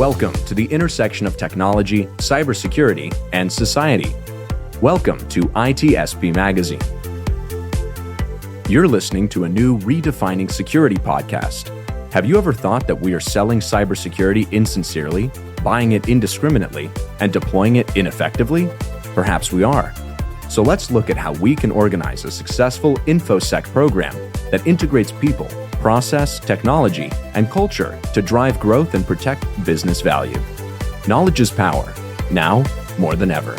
Welcome to the intersection of technology, cybersecurity, and society. Welcome to ITSP Magazine. You're listening to a new Redefining Security podcast. Have you ever thought that we are selling cybersecurity insincerely, buying it indiscriminately, and deploying it ineffectively? Perhaps we are. So let's look at how we can organize a successful InfoSec program that integrates people, process, technology, and culture to drive growth and protect business value. Knowledge is power, now more than ever.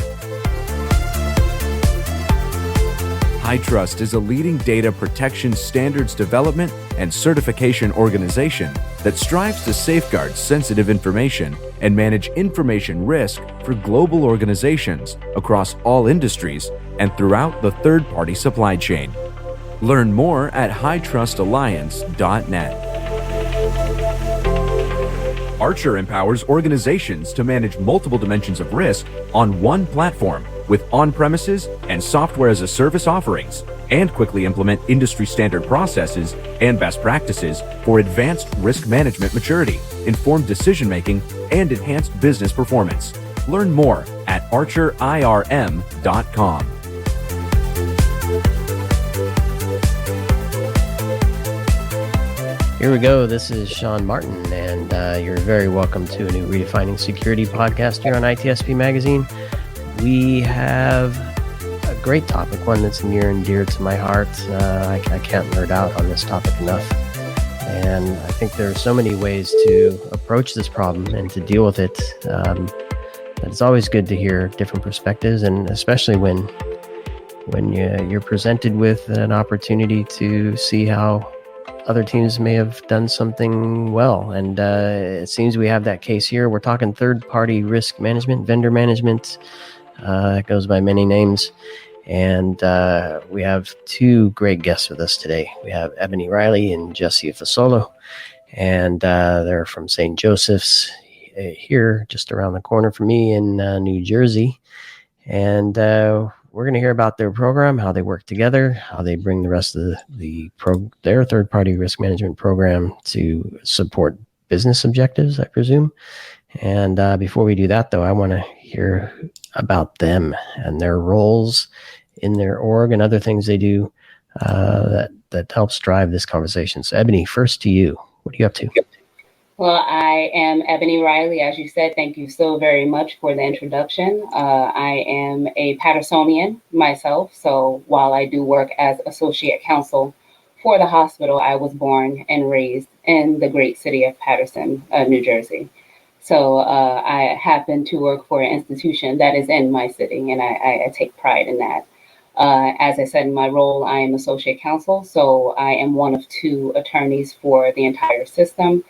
HITRUST is a leading data protection standards development and certification organization that strives to safeguard sensitive information and manage information risk for global organizations across all industries and throughout the third-party supply chain. Learn more at HITRUSTalliance.net. Archer empowers organizations to manage multiple dimensions of risk on one platform with on-premises and software-as-a-service offerings, and quickly implement industry-standard processes and best practices for advanced risk management maturity, informed decision-making, and enhanced business performance. Learn more at archerirm.com. Here we go. This is Sean Martin, and you're very welcome to a new Redefining Security podcast here on ITSP Magazine. We have a great topic, one that's near and dear to my heart. I can't nerd out on this topic enough. And I think there are so many ways to approach this problem and to deal with it. But it's always good to hear different perspectives, and especially when you're presented with an opportunity to see how other teams may have done something well. And it seems we have that case here. We're talking third-party risk management, vendor management. It goes by many names. And we have two great guests with us today. We have Ebony Riley and Jesse Fosolo. And they're from St. Joseph's here, just around the corner from me in New Jersey. And we're going to hear about their program, how they work together, how they bring the rest of their third-party risk management program to support business objectives, I presume. And before we do that, though, I want to hear about them and their roles in their org and other things they do that helps drive this conversation. So, Ebony, first to you. What are you up to? Well, I am Ebony Riley, as you said. Thank you so very much for the introduction. I am a Pattersonian myself, so while I do work as associate counsel for the hospital, I was born and raised in the great city of Paterson, New Jersey. So I happen to work for an institution that is in my city, and I take pride in that. As I said in my role, I am associate counsel, so I am one of two attorneys for the entire system.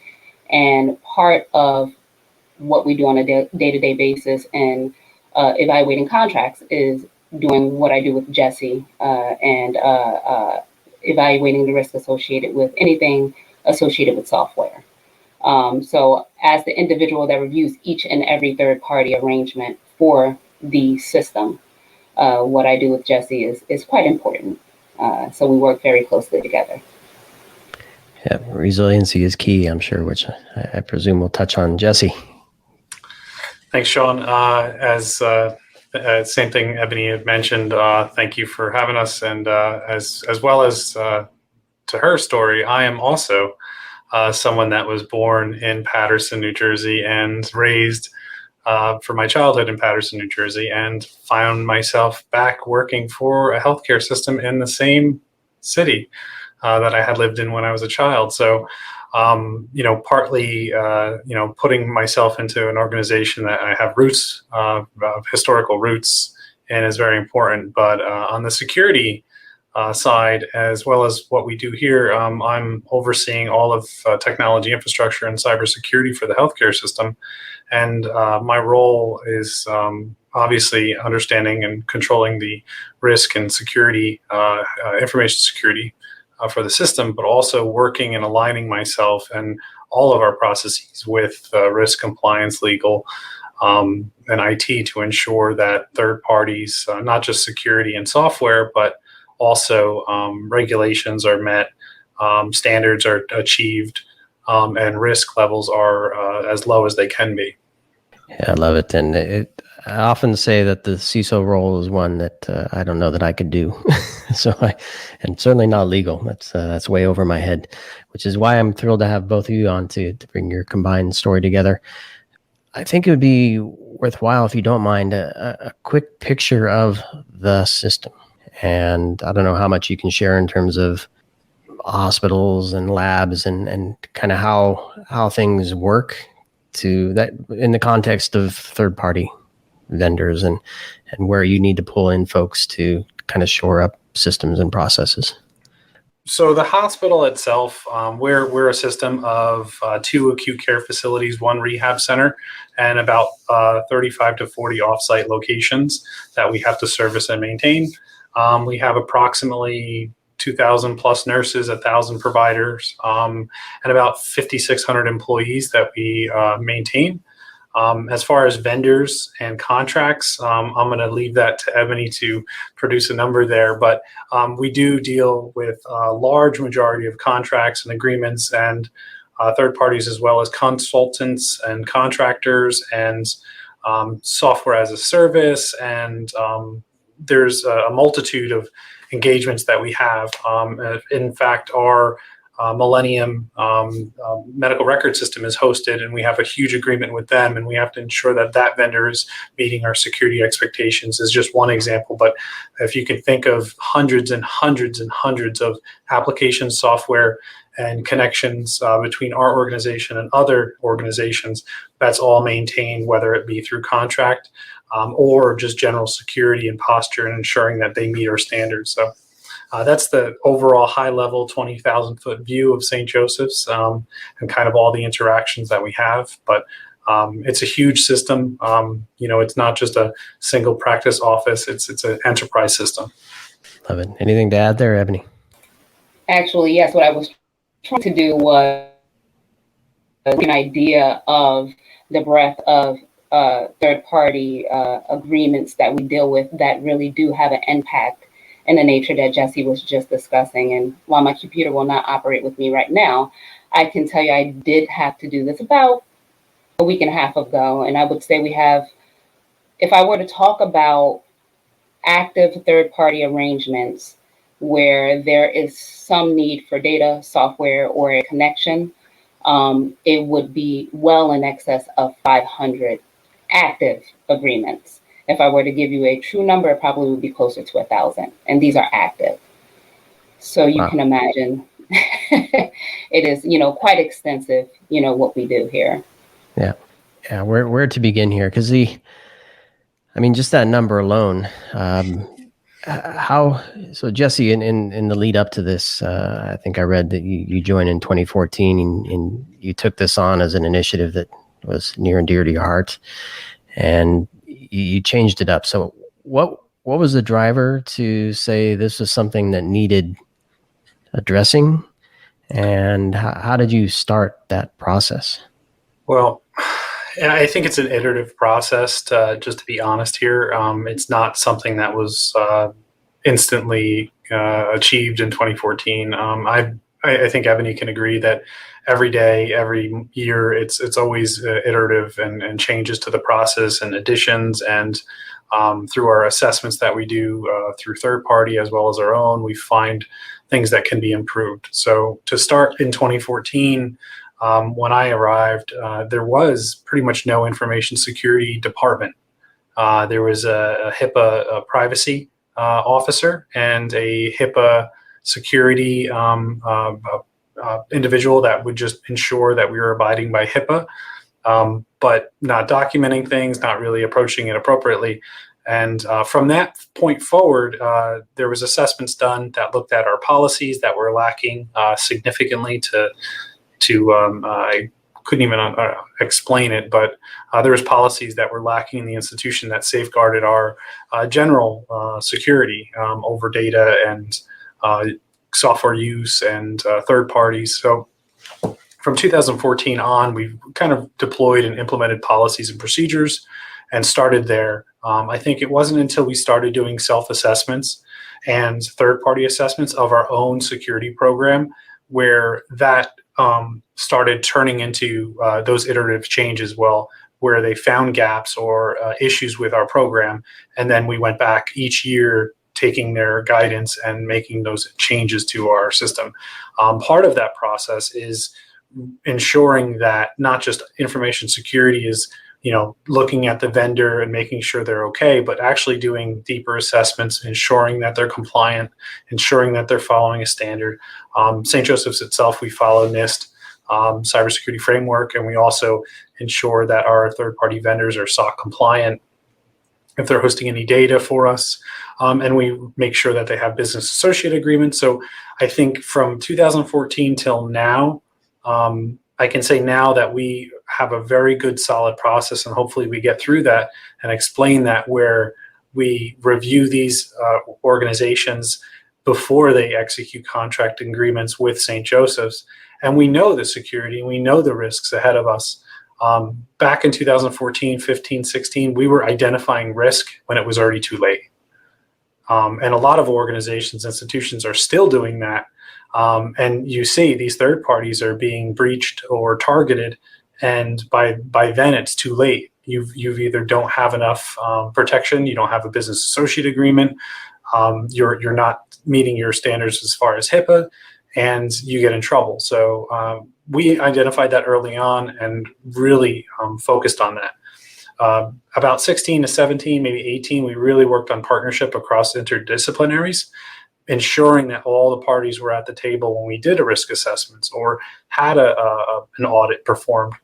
And part of what we do on a day-to-day basis and evaluating contracts is doing what I do with Jesse and evaluating the risk associated with anything associated with software. So as the individual that reviews each and every third-party arrangement for the system, what I do with Jesse is quite important. So we work very closely together. Yeah, resiliency is key, I'm sure, which I presume we'll touch on. Jesse. Thanks, Sean. Same thing Ebony had mentioned. Thank you for having us. And as well as to her story, I am also someone that was born in Paterson, New Jersey, and raised for my childhood in Paterson, New Jersey, and found myself back working for a healthcare system in the same city that I had lived in when I was a child. So, partly, putting myself into an organization that I have roots, historical roots, and is very important. But on the security side, as well as what we do here, I'm overseeing all of technology infrastructure and cybersecurity for the healthcare system. And my role is obviously understanding and controlling the risk and security, information security for the system, but also working and aligning myself and all of our processes with risk compliance, legal, and IT to ensure that third parties, not just security and software, but also regulations are met, standards are achieved, and risk levels are as low as they can be. Yeah, I love it. And I often say that the CISO role is one that I don't know that I could do. And certainly not legal. That's way over my head, which is why I'm thrilled to have both of you on to bring your combined story together. I think it would be worthwhile, if you don't mind, a quick picture of the system. And I don't know how much you can share in terms of hospitals and labs and kind of how things work to that in the context of third-party vendors and where you need to pull in folks to kind of shore up systems and processes. So the hospital itself, we're a system of 2 acute care facilities, 1 rehab center, and about 35 to 40 offsite locations that we have to service and maintain. We have approximately 2,000 plus nurses, 1,000 providers, and about 5,600 employees that we maintain. As far as vendors and contracts, I'm going to leave that to Ebony to produce a number there, but we do deal with a large majority of contracts and agreements and third parties, as well as consultants and contractors and software as a service. And there's a multitude of engagements that we have. In fact, our Millennium medical record system is hosted, and we have a huge agreement with them, and we have to ensure that that vendor is meeting our security expectations is just one example. But if you can think of hundreds and hundreds and hundreds of applications, software, and connections between our organization and other organizations, that's all maintained, whether it be through contract or just general security and posture and ensuring that they meet our standards. So that's the overall high-level 20,000-foot view of St. Joseph's and kind of all the interactions that we have. But it's a huge system. It's not just a single practice office. It's an enterprise system. Love it. Anything to add there, Ebony? Actually, yes. What I was trying to do was an idea of the breadth of third-party agreements that we deal with that really do have an impact in the nature that Jesse was just discussing. And while my computer will not operate with me right now, I can tell you I did have to do this about a week and a half ago. And I would say we have, if I were to talk about active third-party arrangements where there is some need for data, software, or a connection, it would be well in excess of 500 active agreements. If I were to give you a true number, it probably would be closer to 1,000, and these are active. So you can imagine it is, quite extensive, what we do here. Yeah. Where to begin here? Because just that number alone. So Jesse, in the lead up to this, I think I read that you joined in 2014, and you took this on as an initiative that was near and dear to your heart, and you changed it up. So what was the driver to say this was something that needed addressing, and how did you start that process? Well, I think it's an iterative process, just to be honest here. It's not something that was instantly achieved in 2014. I think Ebony can agree that every day, every year, it's always iterative and changes to the process and additions. And through our assessments that we do through third party as well as our own, we find things that can be improved. So to start in 2014, when I arrived, there was pretty much no information security department. There was a HIPAA privacy officer and a HIPAA security individual that would just ensure that we were abiding by HIPAA, but not documenting things, not really approaching it appropriately. And from that point forward, there was assessments done that looked at our policies that were lacking significantly I couldn't even explain it, but there was policies that were lacking in the institution that safeguarded our general security over data and software use and third parties. So from 2014 on, we've kind of deployed and implemented policies and procedures and started there. I think it wasn't until we started doing self-assessments and third-party assessments of our own security program where that started turning into those iterative changes, well, where they found gaps or issues with our program, and then we went back each year taking their guidance and making those changes to our system. Part of that process is ensuring that not just information security is, looking at the vendor and making sure they're okay, but actually doing deeper assessments, ensuring that they're compliant, ensuring that they're following a standard. St. Joseph's itself, we follow NIST cybersecurity framework, and we also ensure that our third-party vendors are SOC compliant if they're hosting any data for us, and we make sure that they have business associate agreements. So I think from 2014 till now, I can say now that we have a very good solid process, and hopefully we get through that and explain that, where we review these organizations before they execute contract agreements with St. Joseph's, and we know the security, we know the risks ahead of us. Back in 2014, 15, 16, we were identifying risk when it was already too late. And a lot of organizations, institutions are still doing that. And you see these third parties are being breached or targeted, and by then it's too late. You've either don't have enough protection, you don't have a business associate agreement, you're not meeting your standards as far as HIPAA, and you get in trouble. So we identified that early on and really focused on that. About 16 to 17, maybe 18, we really worked on partnership across interdisciplinaries, ensuring that all the parties were at the table when we did a risk assessments or had an audit performed.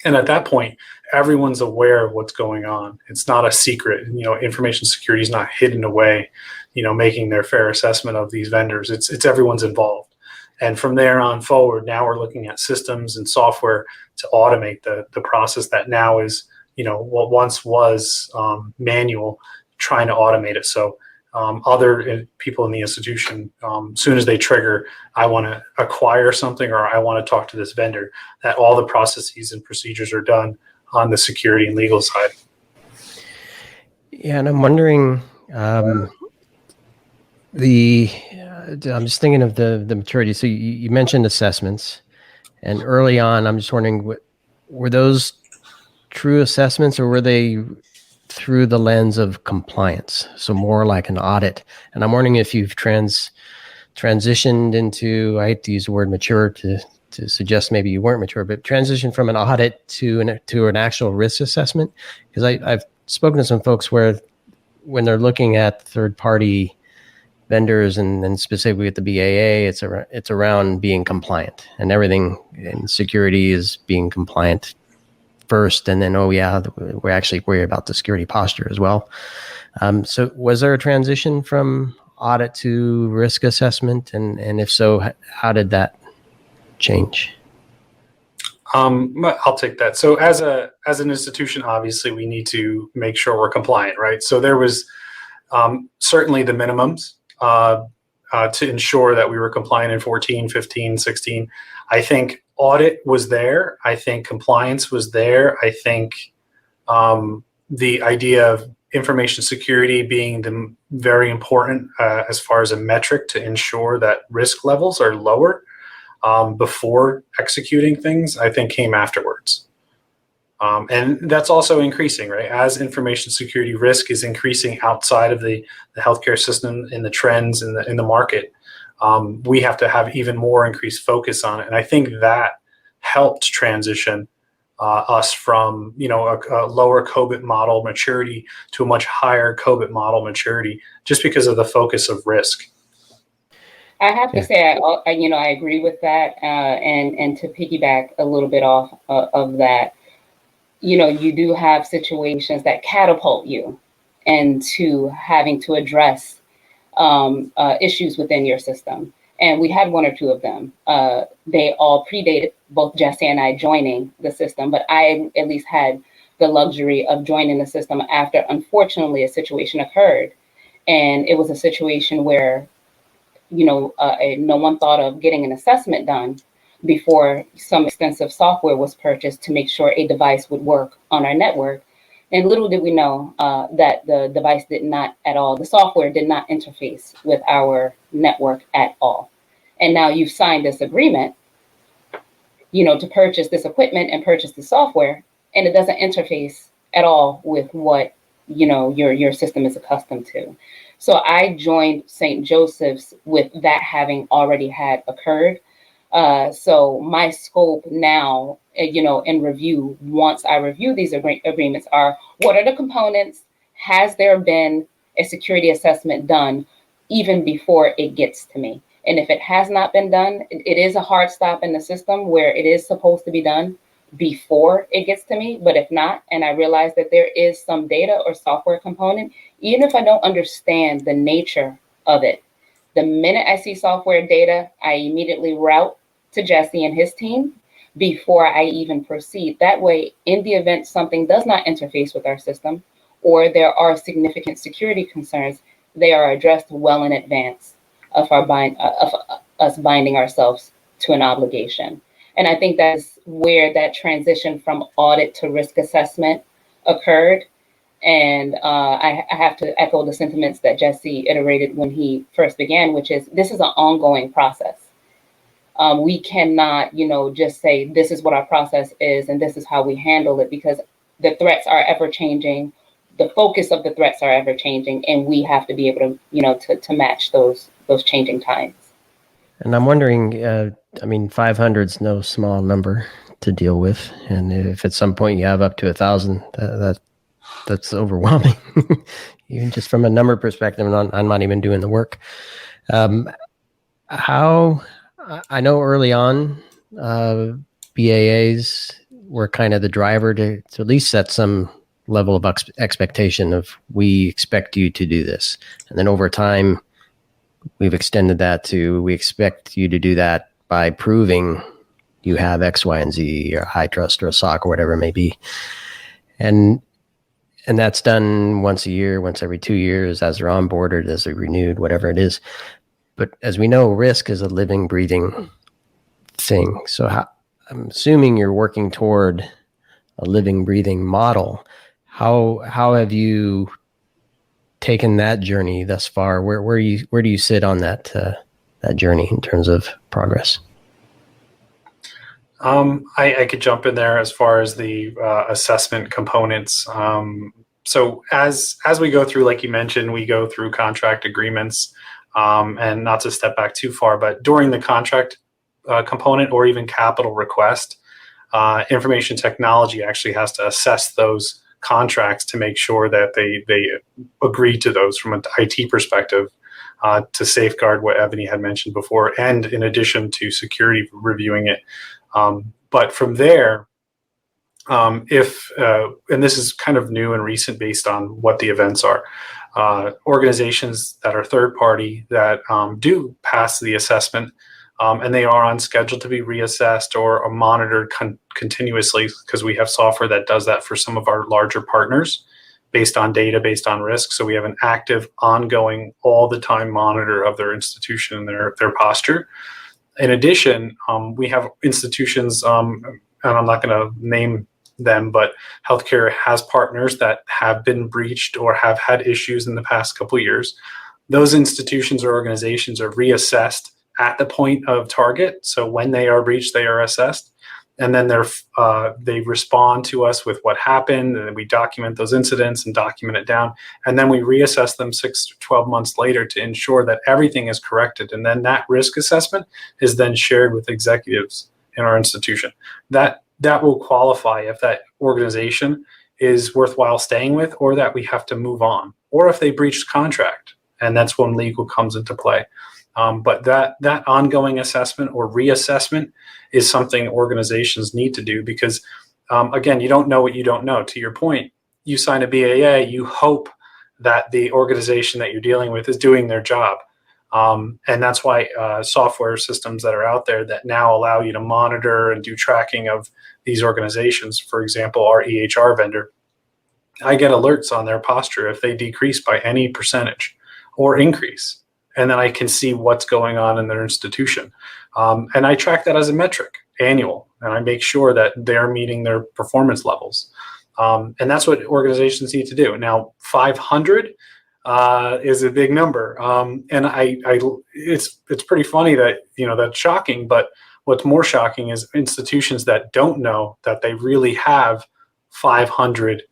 And at that point, everyone's aware of what's going on. It's not a secret. Information security is not hidden away, making their fair assessment of these vendors. It's everyone's involved. And from there on forward, now we're looking at systems and software to automate the process that now is, what once was manual, trying to automate it. So other people in the institution, as soon as they trigger, I want to acquire something or I want to talk to this vendor, that all the processes and procedures are done on the security and legal side. Yeah, and I'm wondering, I'm just thinking of the maturity. So you mentioned assessments, and early on, I'm just wondering, were those true assessments, or were they through the lens of compliance? So more like an audit. And I'm wondering if you've transitioned into, I hate to use the word mature to suggest maybe you weren't mature, but transition from an audit to an actual risk assessment. Because I've spoken to some folks where when they're looking at third-party vendors and specifically at the BAA, it's around being compliant, and everything in security is being compliant first, and then we're actually worried about the security posture as well. So was there a transition from audit to risk assessment, and if so, how did that change? I'll take that. So as an institution, obviously we need to make sure we're compliant, right? So there was certainly the minimums to ensure that we were compliant in 14, 15, 16. I think audit was there. I think compliance was there. I think the idea of information security being very important as far as a metric to ensure that risk levels are lower before executing things, I think came afterwards. And that's also increasing, right? As information security risk is increasing outside of the healthcare system, in the trends in the market, we have to have even more increased focus on it. And I think that helped transition us from a lower COBIT model maturity to a much higher COBIT model maturity, just because of the focus of risk. I have to say, I agree with that, and to piggyback a little bit off of that, you do have situations that catapult you into having to address issues within your system. And we had one or two of them. They all predated both Jesse and I joining the system, but I at least had the luxury of joining the system after, unfortunately, a situation occurred. And it was a situation where, no one thought of getting an assessment done before some extensive software was purchased to make sure a device would work on our network. And little did we know that the device the software did not interface with our network at all. And now you've signed this agreement to purchase this equipment and purchase the software, and it doesn't interface at all with what, your system is accustomed to. So I joined St. Joseph's with that having already had occurred. So my scope now, in review, once I review these agreements, are what are the components? Has there been a security assessment done even before it gets to me? And if it has not been done, it is a hard stop in the system where it is supposed to be done before it gets to me. But if not, and I realize that there is some data or software component, even if I don't understand the nature of it, the minute I see software data, I immediately route to Jesse and his team before I even proceed. That way, in the event something does not interface with our system, or there are significant security concerns, they are addressed well in advance of us binding ourselves to an obligation. And I think that's where that transition from audit to risk assessment occurred. And I have to echo the sentiments that Jesse iterated when he first began, which is this is an ongoing process. We cannot, just say this is what our process is and this is how we handle it, because the threats are ever changing. The focus of the threats are ever changing, and we have to be able to, to match those changing times. And I'm wondering, 500 is no small number to deal with. And if at some point you have up to 1,000, that's overwhelming, even just from a number perspective. I'm not even doing the work. How I know early on, BAAs were kind of the driver to at least set some level of expectation of we expect you to do this. And then over time, we've extended that to we expect you to do that by proving you have X, Y, and Z, or HITRUST or a SOC or whatever it may be. And that's done once a year, once every 2 years, as they're onboarded, as they're renewed, whatever it is. But as we know, risk is a living, breathing thing. So I'm assuming you're working toward a living, breathing model. How have you taken that journey thus far? Where do you sit on that journey in terms of progress? I could jump in there as far as the assessment components. So as we go through, like you mentioned, we go through contract agreements, and not to step back too far, but during the contract component or even capital request, information technology actually has to assess those contracts to make sure that they agree to those from an IT perspective, to safeguard what Ebony had mentioned before, and in addition to security reviewing it. But from there, and this is kind of new and recent based on what the events are, organizations that are third party that do pass the assessment, and they are on schedule to be reassessed or monitored continuously, because we have software that does that for some of our larger partners based on data, based on risk. So we have an active, ongoing, all the time monitor of their institution and their posture. In addition, we have institutions, and I'm not going to name them, but healthcare has partners that have been breached or have had issues in the past couple of years. Those institutions or organizations are reassessed at the point of target. So when they are breached, they are assessed, and then they respond to us with what happened, and we document those incidents and document it down, and then we reassess them 6 to 12 months later to ensure that everything is corrected. And then that risk assessment is then shared with executives in our institution. That will qualify if that organization is worthwhile staying with, or that we have to move on, or if they breached contract, and that's when legal comes into play. But that ongoing assessment or reassessment is something organizations need to do, because, again, you don't know what you don't know. To your point, you sign a BAA, you hope that the organization that you're dealing with is doing their job. And that's why software systems that are out there that now allow you to monitor and do tracking of these organizations, for example, our EHR vendor, I get alerts on their posture if they decrease by any percentage or increase. And then I can see what's going on in their institution. And I track that as a metric, annual, and I make sure that they're meeting their performance levels. And that's what organizations need to do. Now, 500 is a big number. And it's pretty funny that, that's shocking, but what's more shocking is institutions that don't know that they really have 500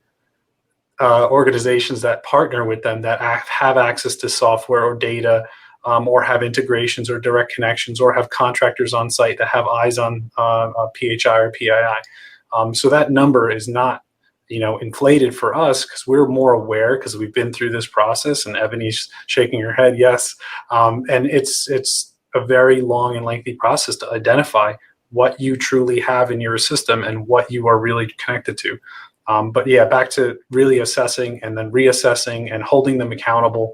organizations that partner with them that have access to software or data, or have integrations or direct connections, or have contractors on site that have eyes on PHI or PII. So that number is not, inflated for us, because we're more aware, because we've been through this process. And Ebony's shaking her head, yes. And it's a very long and lengthy process to identify what you truly have in your system and what you are really connected to. But yeah, back to really assessing and then reassessing and holding them accountable,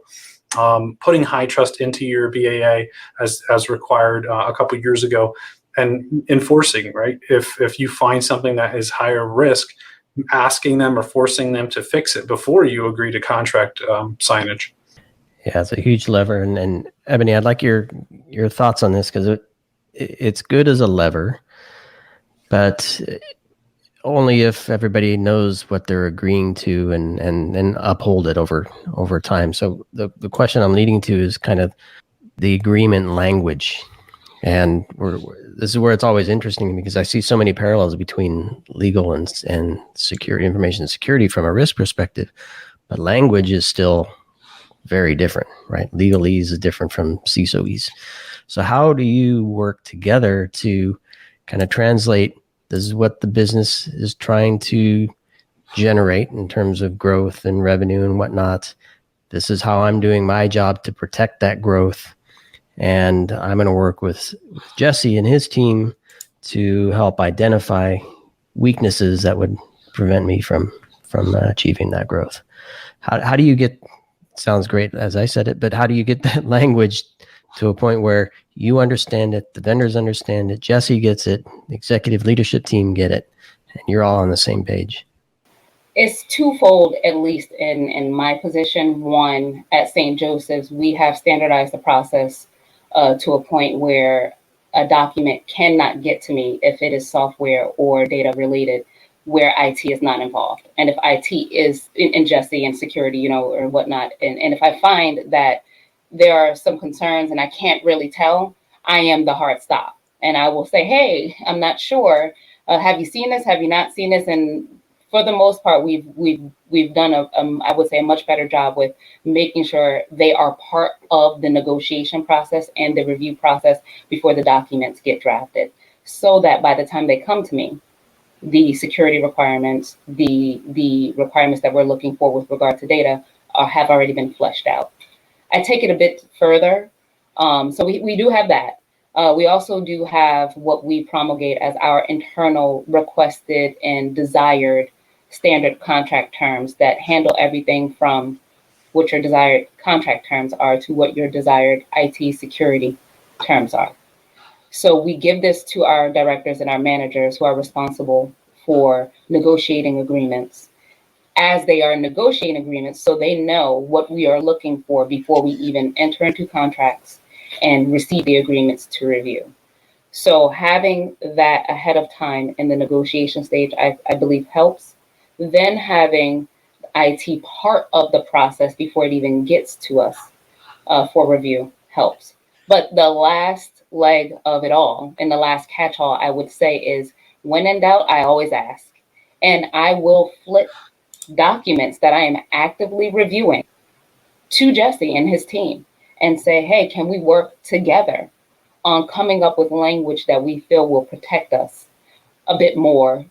putting HITRUST into your BAA as required a couple of years ago, and enforcing, right? If you find something that is higher risk, asking them or forcing them to fix it before you agree to contract signage. Yeah, it's a huge lever. And Ebony, I'd like your thoughts on this, because it's good as a lever, but only if everybody knows what they're agreeing to and uphold it over time. So the question I'm leading to is kind of the agreement language. And this is where it's always interesting, because I see so many parallels between legal and security, information security from a risk perspective, but language is still very different, right? Legalese is different from CISOese. So how do you work together to kind of translate, this is what the business is trying to generate in terms of growth and revenue and whatnot. This is how I'm doing my job to protect that growth. And I'm going to work with Jesse and his team to help identify weaknesses that would prevent me from achieving that growth. How do you get, sounds great as I said it, but how do you get that language to a point where you understand it, the vendors understand it, Jesse gets it, the executive leadership team get it, and you're all on the same page? It's twofold, at least in my position. One, at St. Joseph's, we have standardized the process to a point where a document cannot get to me if it is software or data related, where IT is not involved. And if IT is in Jesse and security, or whatnot, and if I find that there are some concerns and I can't really tell, I am the hard stop. And I will say, hey, I'm not sure. Have you seen this? Have you not seen this? And for the most part, we've done I would say a much better job with making sure they are part of the negotiation process and the review process before the documents get drafted, so that by the time they come to me, the security requirements, the requirements that we're looking for with regard to data have already been fleshed out. I take it a bit further. So we do have that. We also do have what we promulgate as our internal requested and desired standard contract terms that handle everything from what your desired contract terms are to what your desired IT security terms are. So we give this to our directors and our managers who are responsible for negotiating agreements, as they are negotiating agreements, so they know what we are looking for before we even enter into contracts and receive the agreements to review. So having that ahead of time in the negotiation stage, I believe helps. Then having IT part of the process before it even gets to us for review helps. But the last leg of it all, and the last catch-all, I would say, is when in doubt, I always ask. And I will flip documents that I am actively reviewing to Jesse and his team and say, hey, can we work together on coming up with language that we feel will protect us a bit more,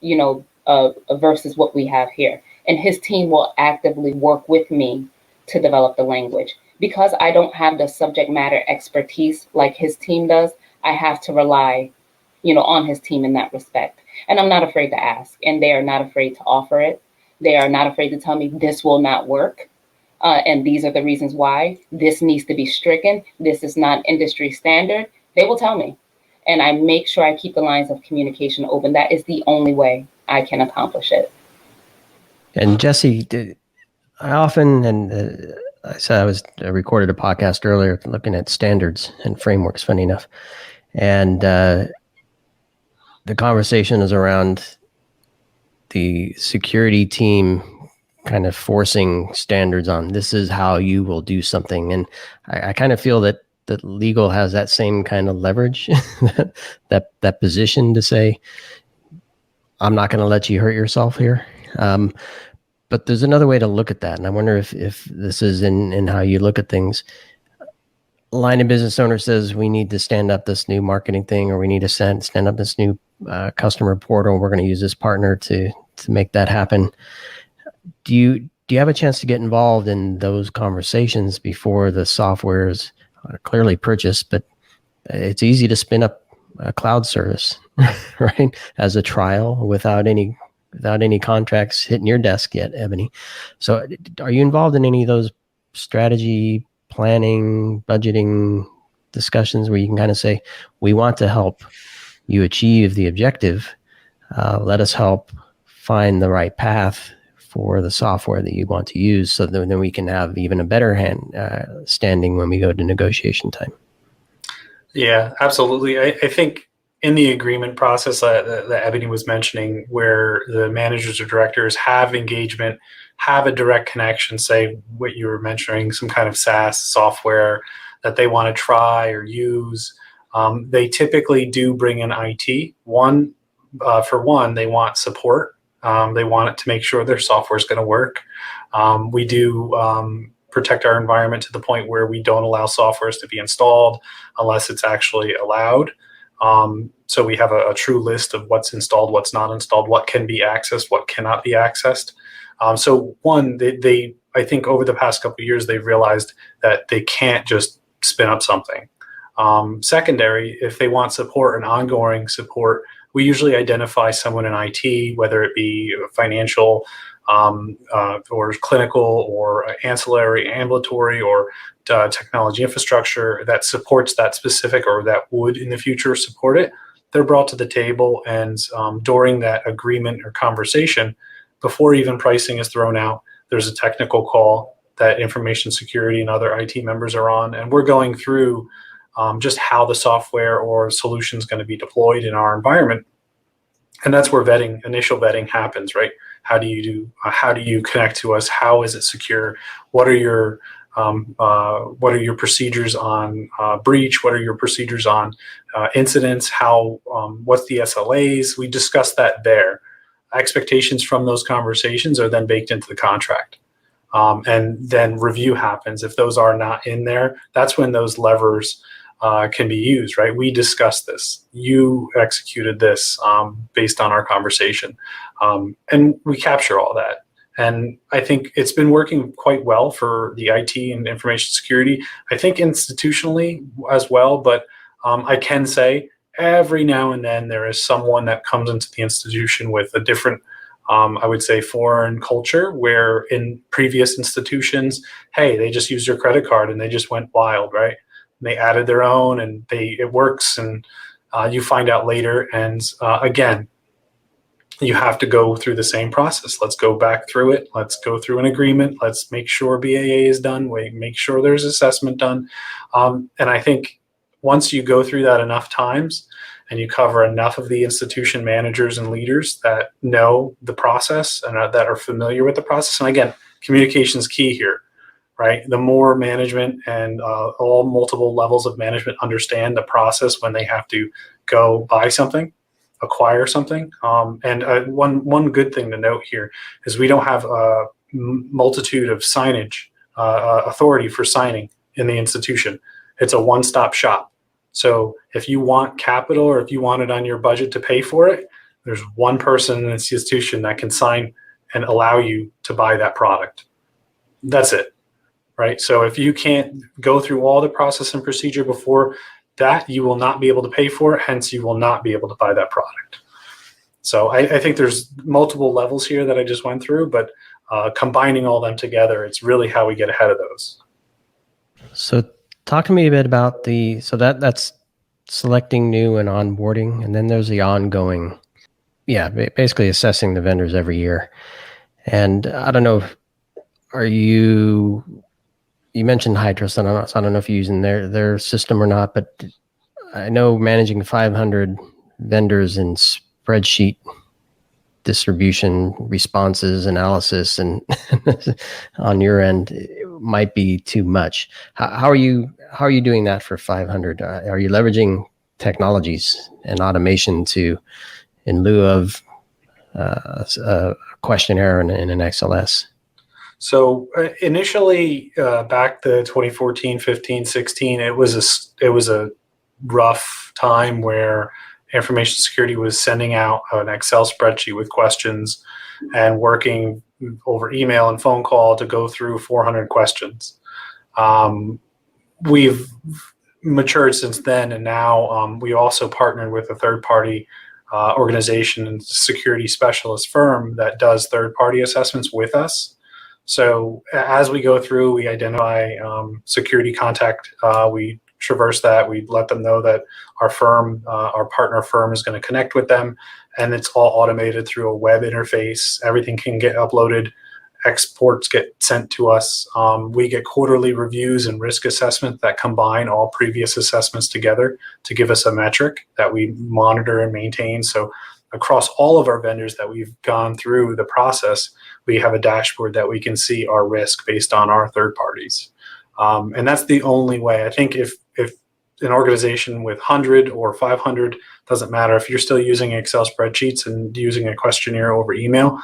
versus what we have here. And his team will actively work with me to develop the language. Because I don't have the subject matter expertise like his team does, I have to rely, on his team in that respect. And I'm not afraid to ask, and they are not afraid to offer it. They are not afraid to tell me this will not work. And these are the reasons why. This needs to be stricken. This is not industry standard. They will tell me. And I make sure I keep the lines of communication open. That is the only way I can accomplish it. And Jesse, I often, I recorded a podcast earlier looking at standards and frameworks, funny enough. And the conversation is around the security team kind of forcing standards on, this is how you will do something. And I kind of feel that that legal has that same kind of leverage, that position to say, I'm not going to let you hurt yourself here. But there's another way to look at that. And I wonder if this is in how you look at things. Line of business owner says, we need to stand up this new marketing thing, or we need to stand up this new customer portal. We're going to use this partner to make that happen. Do you have a chance to get involved in those conversations before the software is clearly purchased? But it's easy to spin up a cloud service, right, as a trial without any contracts hitting your desk yet, Ebony. So are you involved in any of those strategy, planning, budgeting discussions where you can kind of say, we want to help you achieve the objective. Let us help find the right path for the software that you want to use, so that then we can have even a better standing when we go to negotiation time. Yeah, absolutely. I think in the agreement process that Ebony was mentioning, where the managers or directors have engagement, have a direct connection, say what you were mentioning, some kind of SaaS software that they want to try or use, they typically do bring in IT. For one, they want support. They want it to make sure their software is going to work. We do protect our environment to the point where we don't allow softwares to be installed unless it's actually allowed. So we have a true list of what's installed, what's not installed, what can be accessed, what cannot be accessed. So one, I think over the past couple of years, they've realized that they can't just spin up something. Secondary, if they want support and ongoing support, we usually identify someone in IT, whether it be financial or clinical or ancillary, ambulatory, or technology infrastructure that supports that specific, or that would in the future support it. They're brought to the table, and during that agreement or conversation, before even pricing is thrown out, there's a technical call that information security and other IT members are on, and we're going through just how the software or solution is going to be deployed in our environment. And that's where initial vetting happens, right? How do you connect to us? How is it secure? What are your procedures on breach? What are your procedures on incidents? What's the SLAs? We discuss that there. Expectations from those conversations are then baked into the contract. And then review happens. If those are not in there, that's when those levers can be used, right? We discussed this. You executed this based on our conversation. And we capture all that. And I think it's been working quite well for the IT and information security. I think institutionally as well, but I can say every now and then there is someone that comes into the institution with a different, I would say, foreign culture, where in previous institutions, hey, they just used your credit card and they just went wild, right? And they added their own, and it works, and you find out later. And again, you have to go through the same process. Let's go back through it. Let's go through an agreement. Let's make sure BAA is done. Make sure there's assessment done. And I think once you go through that enough times and you cover enough of the institution managers and leaders that know the process and that are familiar with the process, and again, communication is key here, right? The more management and all multiple levels of management understand the process when they have to go buy something, acquire something. And one good thing to note here is we don't have a multitude of signage, authority for signing in the institution. It's a one-stop shop. So if you want capital, or if you want it on your budget to pay for it, there's one person in the institution that can sign and allow you to buy that product. That's it, right? So if you can't go through all the process and procedure before that, you will not be able to pay for it. Hence, you will not be able to buy that product. So I think there's multiple levels here that I just went through, but combining all them together, it's really how we get ahead of those. So talk to me a bit about that's selecting new and onboarding, and then there's the ongoing, basically assessing the vendors every year. And I don't know, you mentioned HITRUST, and I don't know if you're using their system or not, but I know managing 500 vendors in spreadsheet distribution, responses, analysis, and on your end, it might be too much. How are you how are you doing that for 500? Are you leveraging technologies and automation in lieu of a questionnaire in an XLS? So initially, back to 2014, 15, 16, it was a rough time where information security was sending out an Excel spreadsheet with questions and working over email and phone call to go through 400 questions. We've matured since then, and now we also partnered with a third-party organization and security specialist firm that does third-party assessments with us. So as we go through, we identify security contact, we traverse that, we let them know that our firm, our partner firm is going to connect with them, and it's all automated through a web interface. Everything can get uploaded, exports get sent to us. We get quarterly reviews and risk assessment that combine all previous assessments together to give us a metric that we monitor and maintain. So across all of our vendors that we've gone through the process, we have a dashboard that we can see our risk based on our third parties. And that's the only way. I think if an organization with 100 or 500, doesn't matter, if you're still using Excel spreadsheets and using a questionnaire over email,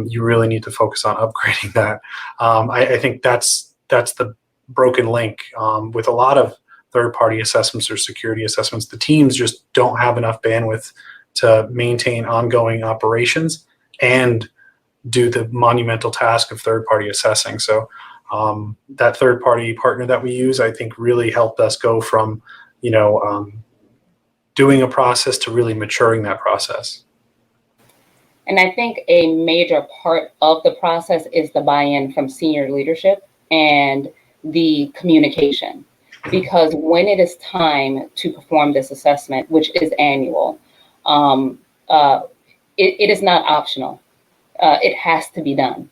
you really need to focus on upgrading that. I think that's the broken link. With a lot of third-party assessments or security assessments, the teams just don't have enough bandwidth to maintain ongoing operations and do the monumental task of third-party assessing. So that third-party partner that we use, I think, really helped us go from, doing a process to really maturing that process. And I think a major part of the process is the buy-in from senior leadership and the communication. Because when it is time to perform this assessment, which is annual, it is not optional. It has to be done.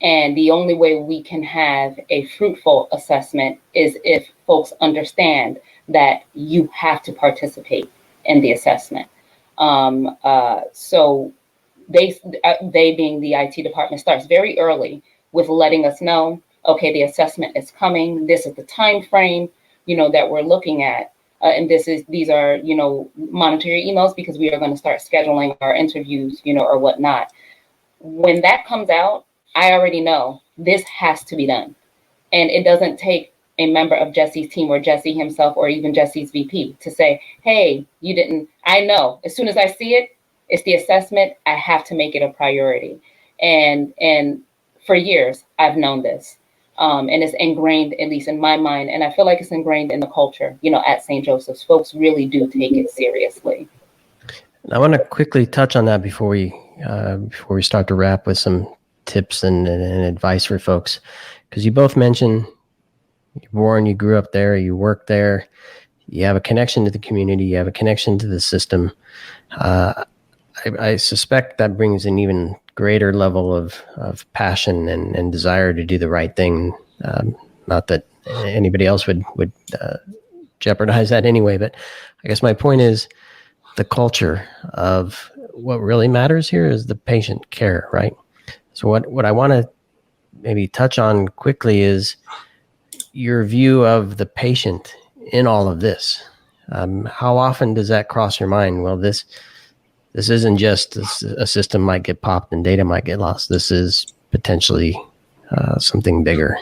And the only way we can have a fruitful assessment is if folks understand that you have to participate in the assessment. So they being the IT department starts very early with letting us know, okay, the assessment is coming. This is the time frame, that we're looking at. And these are, monitor your emails because we are going to start scheduling our interviews, or whatnot. When that comes out, I already know this has to be done. And it doesn't take a member of Jesse's team or Jesse himself or even Jesse's VP to say, hey, you didn't. I know as soon as I see it, it's the assessment. I have to make it a priority. And for years, I've known this. And it's ingrained, at least in my mind. And I feel like it's ingrained in the culture, at St. Joseph's. Folks really do take it seriously. I want to quickly touch on that before we start to wrap with some tips and advice for folks. Because you both mentioned you're born, you grew up there, you work there, you have a connection to the community, you have a connection to the system. I suspect that brings an even greater level of passion and desire to do the right thing. Not that anybody else would jeopardize that anyway, but I guess my point is the culture of what really matters here is the patient care, right? So what I want to maybe touch on quickly is your view of the patient in all of this. How often does that cross your mind? Well, this isn't just a system might get popped and data might get lost. This is potentially something bigger.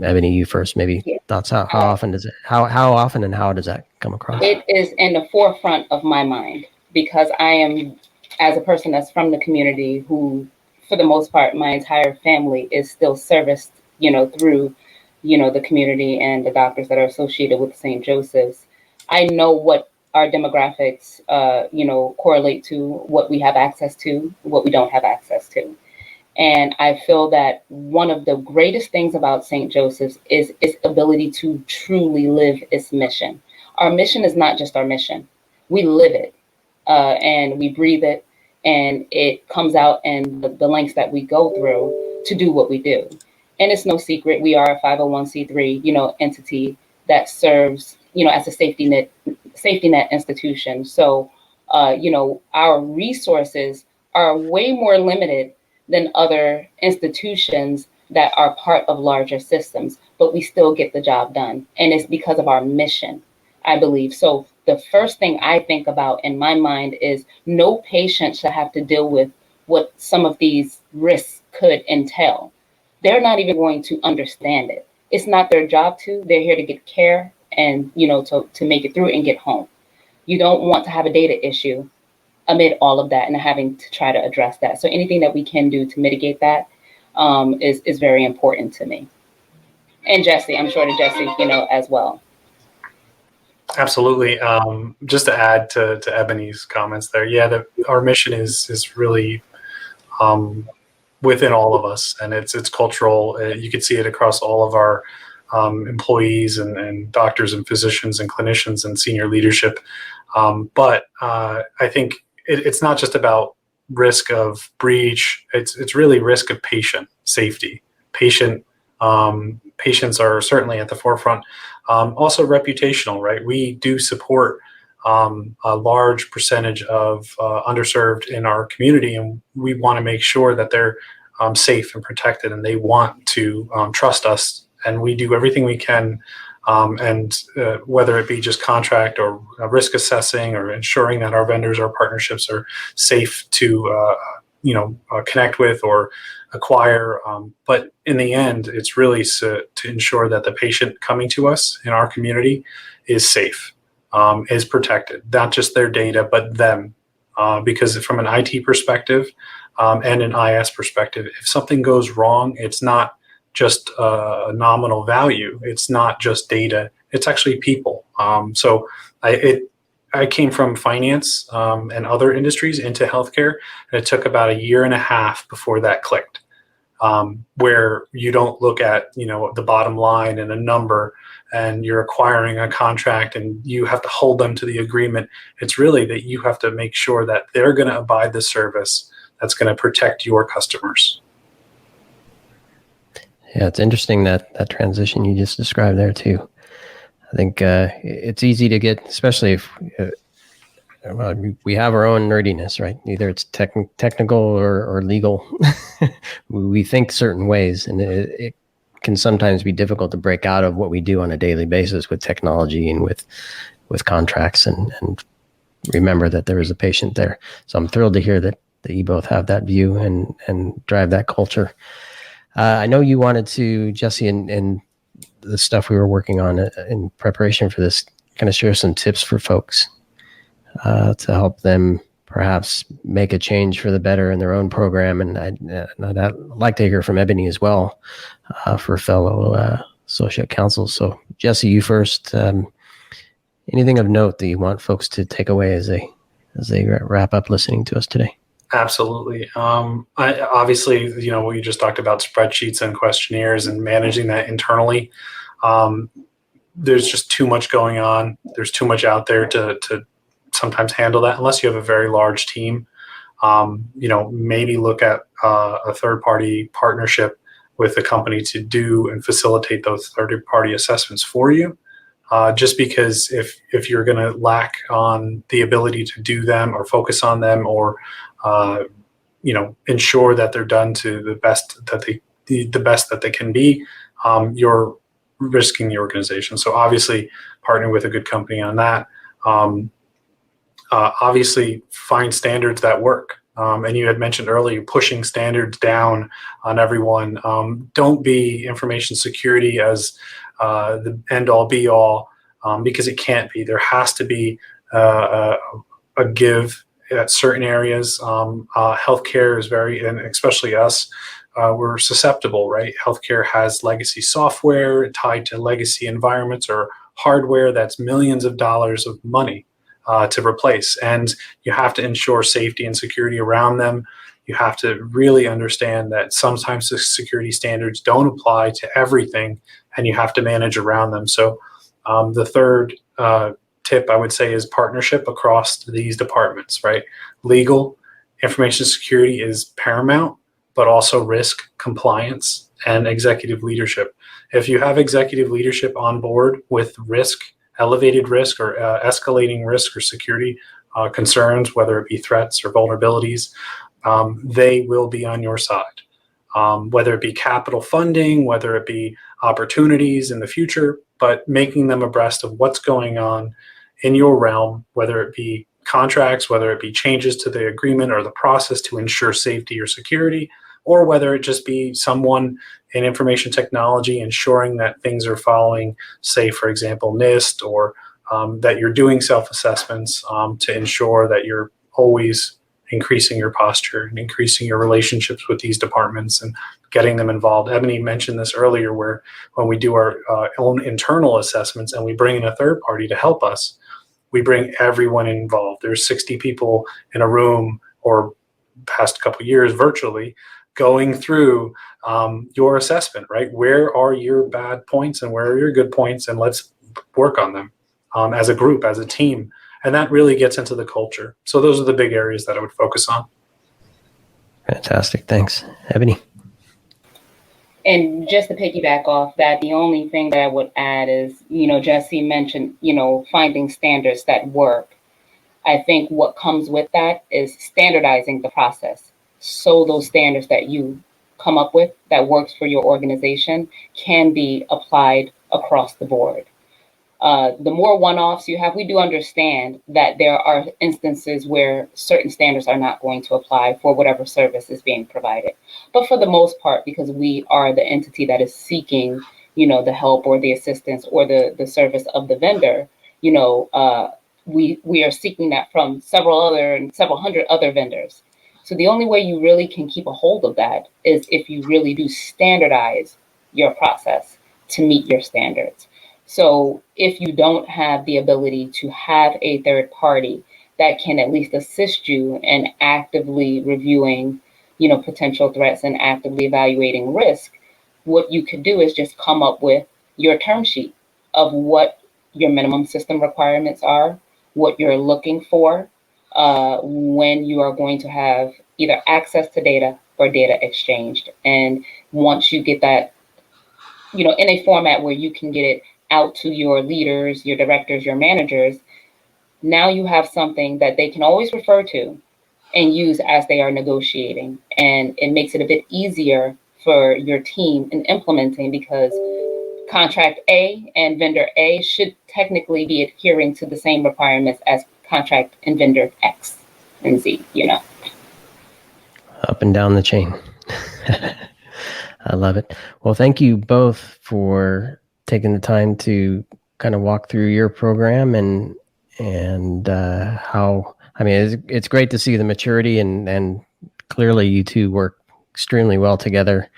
Ebony, you first, maybe thoughts. How often does it? How often and how does that come across? It is in the forefront of my mind because I am, as a person that's from the community, who, for the most part, my entire family is still serviced, through, the community and the doctors that are associated with St. Joseph's. I know what our demographics, correlate to what we have access to, what we don't have access to. And I feel that one of the greatest things about St. Joseph's is its ability to truly live its mission. Our mission is not just our mission. We live it and we breathe it, and it comes out in the lengths that we go through to do what we do. And it's no secret, we are a 501c3, entity that serves, as a safety net institution. So, our resources are way more limited than other institutions that are part of larger systems, but we still get the job done. And it's because of our mission, I believe. So the first thing I think about in my mind is no patient should have to deal with what some of these risks could entail. They're not even going to understand it. It's not their job to. They're here to get care and, to make it through and get home. You don't want to have a data issue amid all of that and having to try to address that. So anything that we can do to mitigate that is very important to me. And Jesse, I'm sure to Jesse, as well. Absolutely. Just to add to Ebony's comments there, our mission is really within all of us, and it's cultural. You can see it across all of our employees and doctors and physicians and clinicians and senior leadership. But I think it's not just about risk of breach. It's really risk of patient safety. Patients are certainly at the forefront. Also reputational, right? We do support a large percentage of underserved in our community, and we want to make sure that they're safe and protected, and they want to trust us, and we do everything we can, and whether it be just contract or risk assessing or ensuring that our vendors, our partnerships are safe to connect with or acquire. But in the end, it's really to ensure that the patient coming to us in our community is safe, is protected, not just their data, but them. Because from an IT perspective and an IS perspective, if something goes wrong, it's not just a nominal value. It's not just data. It's actually people. So I came from finance and other industries into healthcare, and it took about 1.5 years before that clicked, where you don't look at the bottom line and a number, and you're acquiring a contract and you have to hold them to the agreement. It's really that you have to make sure that they're going to abide the service that's going to protect your customers. Yeah, it's interesting that transition you just described there too. I think it's easy to get, especially if we have our own nerdiness, right? Either it's technical or legal. We think certain ways, and it can sometimes be difficult to break out of what we do on a daily basis with technology and with contracts, and remember that there is a patient there. So I'm thrilled to hear that you both have that view and drive that culture. I know you wanted to, Jesse, and the stuff we were working on in preparation for this, kind of share some tips for folks to help them perhaps make a change for the better in their own program. And I'd like to hear from Ebony as well for fellow associate counsel. So Jesse, you first. Anything of note that you want folks to take away as they wrap up listening to us today? Absolutely. Obviously, what you just talked about, spreadsheets and questionnaires and managing that internally. There's just too much going on. There's too much out there to sometimes handle that unless you have a very large team. Maybe look at a third-party partnership with a company to do and facilitate those third-party assessments for you. Just because if you're going to lack on the ability to do them or focus on them or ensure that they're done to the best that they can be, you're risking the organization. So obviously partner with a good company on that. Obviously find standards that work. And you had mentioned earlier pushing standards down on everyone. Don't be information security as the end all be all, because it can't be. There has to be a give at certain areas. Healthcare is and especially us, we're susceptible, right? Healthcare has legacy software tied to legacy environments or hardware that's millions of dollars of money to replace. And you have to ensure safety and security around them. You have to really understand that sometimes the security standards don't apply to everything, and you have to manage around them. So the third tip I would say is partnership across these departments, right? Legal, information security is paramount, but also risk, compliance, and executive leadership. If you have executive leadership on board with risk, elevated risk or escalating risk or security concerns, whether it be threats or vulnerabilities, they will be on your side. whether it be capital funding, whether it be opportunities in the future, but making them abreast of what's going on in your realm, whether it be contracts, whether it be changes to the agreement or the process to ensure safety or security, or whether it just be someone in information technology ensuring that things are following, say, for example, NIST, or that you're doing self-assessments to ensure that you're always increasing your posture and increasing your relationships with these departments and getting them involved. Ebony mentioned this earlier, where when we do our own internal assessments and we bring in a third party to help us, we bring everyone involved. There's 60 people in a room, or past couple of years virtually, going through your assessment, right? Where are your bad points and where are your good points? And let's work on them as a group, as a team. And that really gets into the culture. So those are the big areas that I would focus on. Fantastic. Thanks. Ebony? And just to piggyback off that, the only thing that I would add is, Jesse mentioned, finding standards that work. I think what comes with that is standardizing the process. So those standards that you come up with that works for your organization can be applied across the board. The more one-offs you have, we do understand that there are instances where certain standards are not going to apply for whatever service is being provided. But for the most part, because we are the entity that is seeking, the help or the assistance or the service of the vendor, we are seeking that from several hundred other vendors. So the only way you really can keep a hold of that is if you really do standardize your process to meet your standards. So if you don't have the ability to have a third party that can at least assist you in actively reviewing, potential threats and actively evaluating risk, what you could do is just come up with your term sheet of what your minimum system requirements are, what you're looking for when you are going to have either access to data or data exchanged. And once you get that, in a format where you can get it out to your leaders, your directors, your managers, now you have something that they can always refer to and use as they are negotiating. And it makes it a bit easier for your team in implementing, because contract A and vendor A should technically be adhering to the same requirements as contract and vendor X and Z, Up and down the chain. I love it. Well, thank you both for taking the time to kind of walk through your program and how, it's great to see the maturity and clearly you two work extremely well together.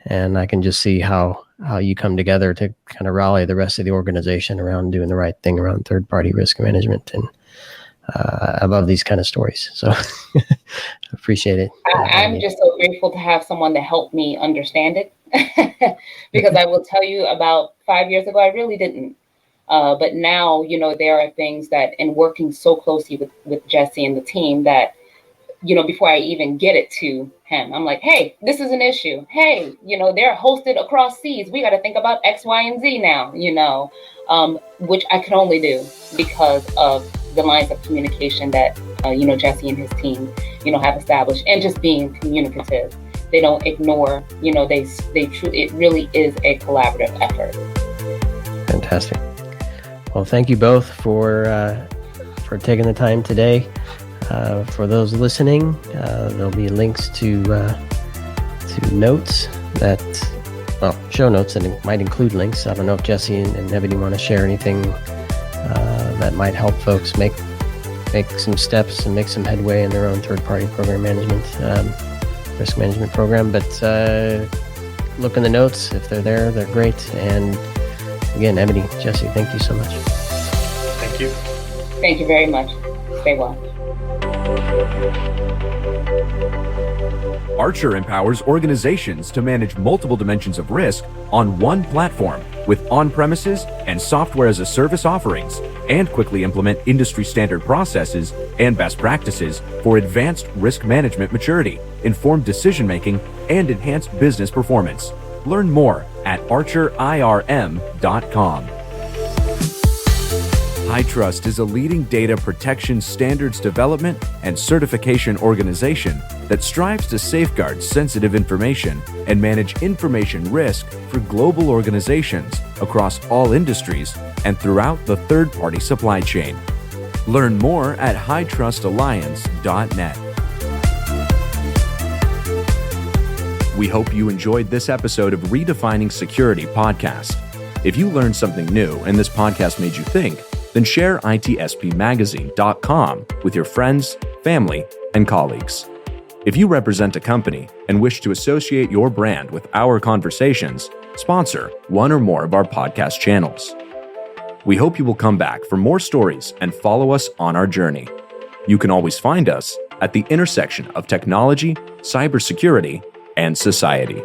And I can just see how you come together to kind of rally the rest of the organization around doing the right thing around third-party risk management. And I love these kind of stories. So appreciate it. I'm just so grateful to have someone to help me understand it. Because I will tell you, about 5 years ago, I really didn't. But now, there are things that, in working so closely with Jesse and the team, that, before I even get it to him, I'm like, hey, this is an issue. Hey, they're hosted across seas. We got to think about X, Y, and Z now, which I can only do because of the lines of communication that, Jesse and his team, have established, and just being communicative. They don't ignore, it really is a collaborative effort. Fantastic. Well, thank you both for taking the time today. For those listening, there'll be links to notes show notes, and it might include links. I don't know if Jesse and Ebony want to share anything that might help folks make some steps and make some headway in their own third-party program management, risk management program. But look in the notes. If they're there, they're great. And again, Ebony, Jesse, thank you so much. Thank you. Thank you very much. Stay well. Archer empowers organizations to manage multiple dimensions of risk on one platform with on-premises and software-as-a-service offerings, and quickly implement industry-standard processes and best practices for advanced risk management maturity, informed decision-making, and enhanced business performance. Learn more at archerirm.com. HITRUST is a leading data protection standards development and certification organization that strives to safeguard sensitive information and manage information risk for global organizations across all industries and throughout the third-party supply chain. Learn more at HITRUSTalliance.net. We hope you enjoyed this episode of Redefining Security podcast. If you learned something new and this podcast made you think, then share itspmagazine.com with your friends, family, and colleagues. If you represent a company and wish to associate your brand with our conversations, sponsor one or more of our podcast channels. We hope you will come back for more stories and follow us on our journey. You can always find us at the intersection of technology, cybersecurity, and society.